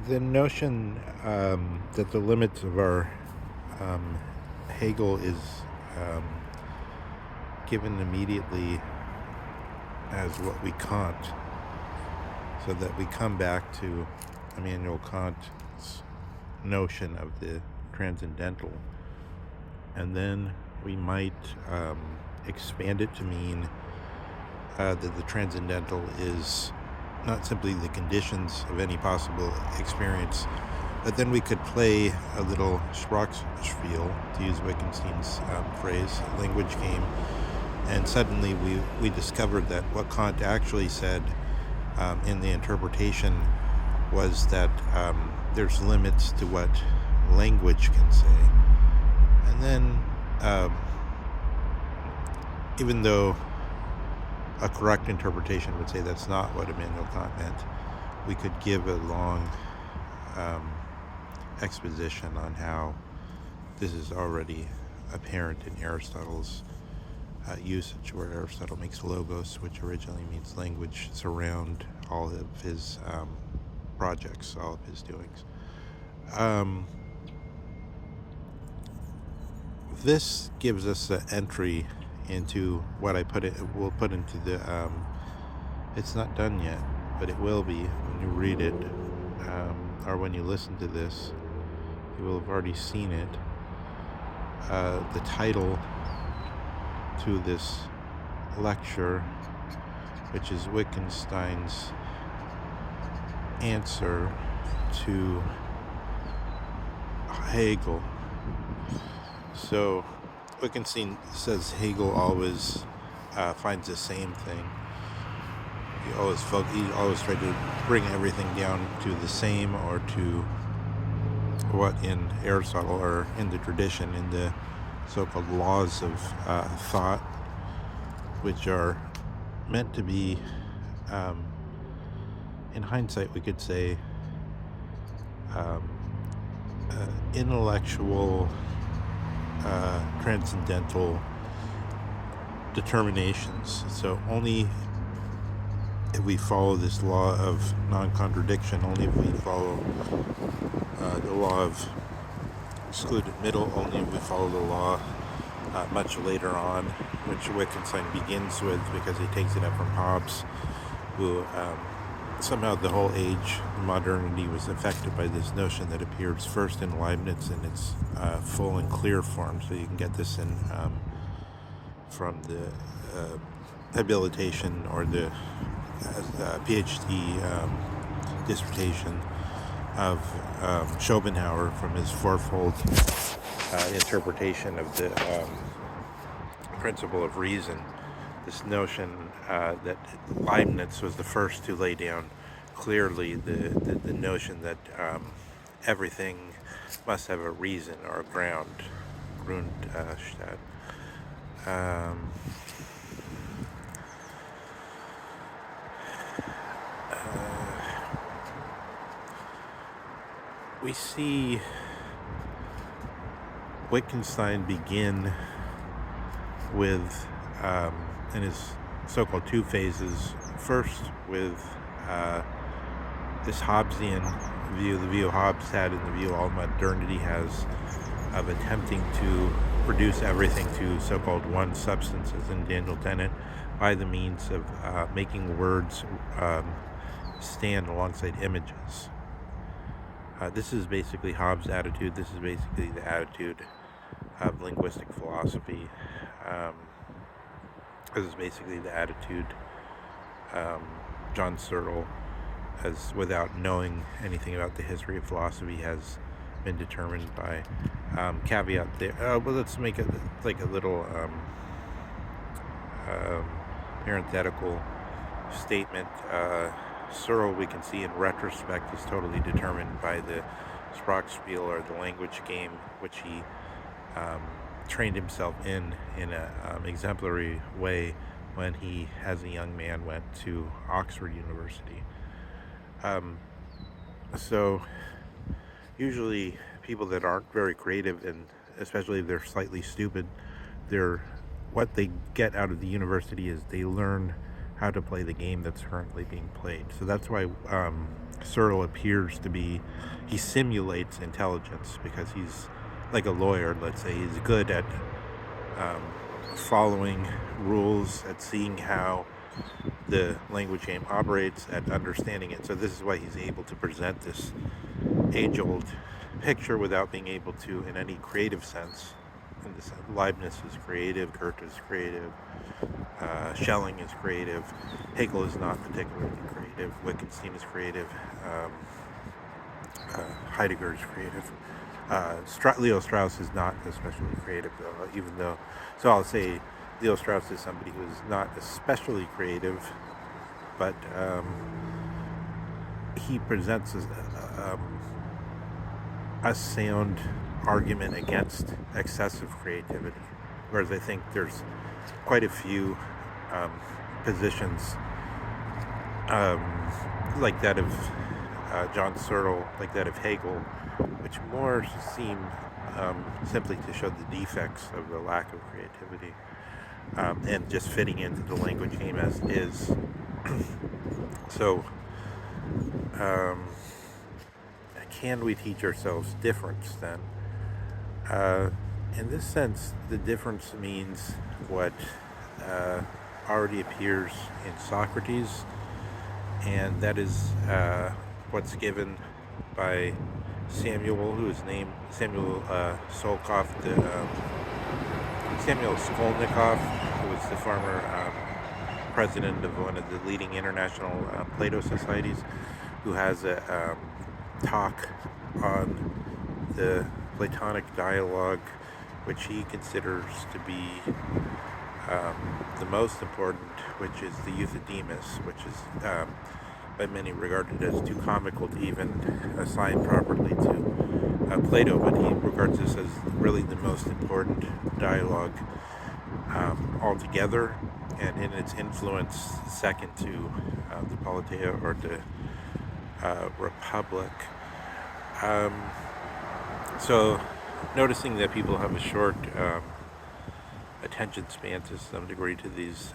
The notion that the limits of our um, Hegel is um, given immediately as what we Kant, so that we come back to Immanuel Kant's notion of the transcendental, and then we might expand it to mean that the transcendental is not simply the conditions of any possible experience, but then we could play a little Sprachspiel, to use Wittgenstein's phrase, language game, and suddenly we discovered that what Kant actually said in the interpretation was that there's limits to what language can say. And then, even though a correct interpretation would say that's not what Immanuel Kant meant, we could give a long exposition on how this is already apparent in Aristotle's usage, where Aristotle makes logos, which originally means language, surround all of his projects, all of his doings. This gives us an entry into what we'll put into the it's not done yet, but it will be when you read it, or when you listen to this. You will have already seen it. The title to this lecture, which is Wittgenstein's answer to Hegel. So Wittgenstein says Hegel always finds the same thing. He always tried to bring everything down to the same, or to what in Aristotle, or in the tradition, in the so-called laws of thought, which are meant to be, in hindsight we could say, intellectual transcendental determinations. So only if we follow this law of non-contradiction, only if we follow the law of excluded middle, only if we follow the law much later on, which Wittgenstein begins with because he takes it up from Hobbes, who somehow the whole age, modernity, was affected by this notion that appears first in Leibniz in its full and clear form. So you can get this in from the habilitation, or the PhD dissertation of Schopenhauer, from his fourfold interpretation of the principle of reason. This notion that Leibniz was the first to lay down clearly the notion that everything must have a reason, or a ground, Grundstadt. We see Wittgenstein begin with, in his so-called two phases, first with this Hobbesian view, the view Hobbes had, and the view all modernity has, of attempting to reduce everything to so-called one substance, as in Daniel Dennett, by the means of making words stand alongside images. This is basically Hobbes' attitude. This is basically the attitude of linguistic philosophy. This is basically the attitude John Searle has, without knowing anything about the history of philosophy, has been determined by. Caveat there. Well, let's make it like a little parenthetical statement. Searle, we can see in retrospect, is totally determined by the Sprachspiel, or the language game, which he trained himself in an exemplary way when he, as a young man, went to Oxford University. So usually people that aren't very creative, and especially if they're slightly stupid, what they get out of the university is they learn how to play the game that's currently being played. So that's why Searle appears to be, he simulates intelligence because he's like a lawyer, let's say. He's good at um, following rules, at seeing how the language game operates, at understanding it. So this is why he's able to present this age-old picture without being able to, in any creative sense. In this, Leibniz is creative, Goethe is creative, Schelling is creative, Hegel is not particularly creative, Wittgenstein is creative, Heidegger is creative. Leo Strauss is not especially creative, though, even though. So I'll say Leo Strauss is somebody who is not especially creative, but he presents a sound argument against excessive creativity. Whereas I think there's quite a few positions like that of John Searle, like that of Hegel, which more seem simply to show the defects of the lack of creativity and just fitting into the language game as is. So, can we teach ourselves difference then? In this sense, the difference means what already appears in Socrates, and that is what's given by Samuel, who is named Samuel Solkov, Samuel Skolnikov, who was the former president of one of the leading international Plato societies, who has a talk on the Platonic dialogue, which he considers to be the most important, which is the Euthydemus, which is by many regarded as too comical to even assign properly to Plato, but he regards this as really the most important dialogue altogether, and in its influence second to the Politeia or the Republic. So noticing that people have a short attention span to some degree to these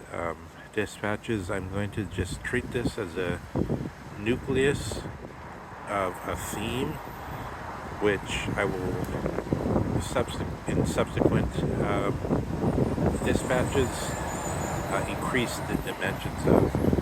dispatches, I'm going to just treat this as a nucleus of a theme, which I will in subsequent dispatches increase the dimensions of.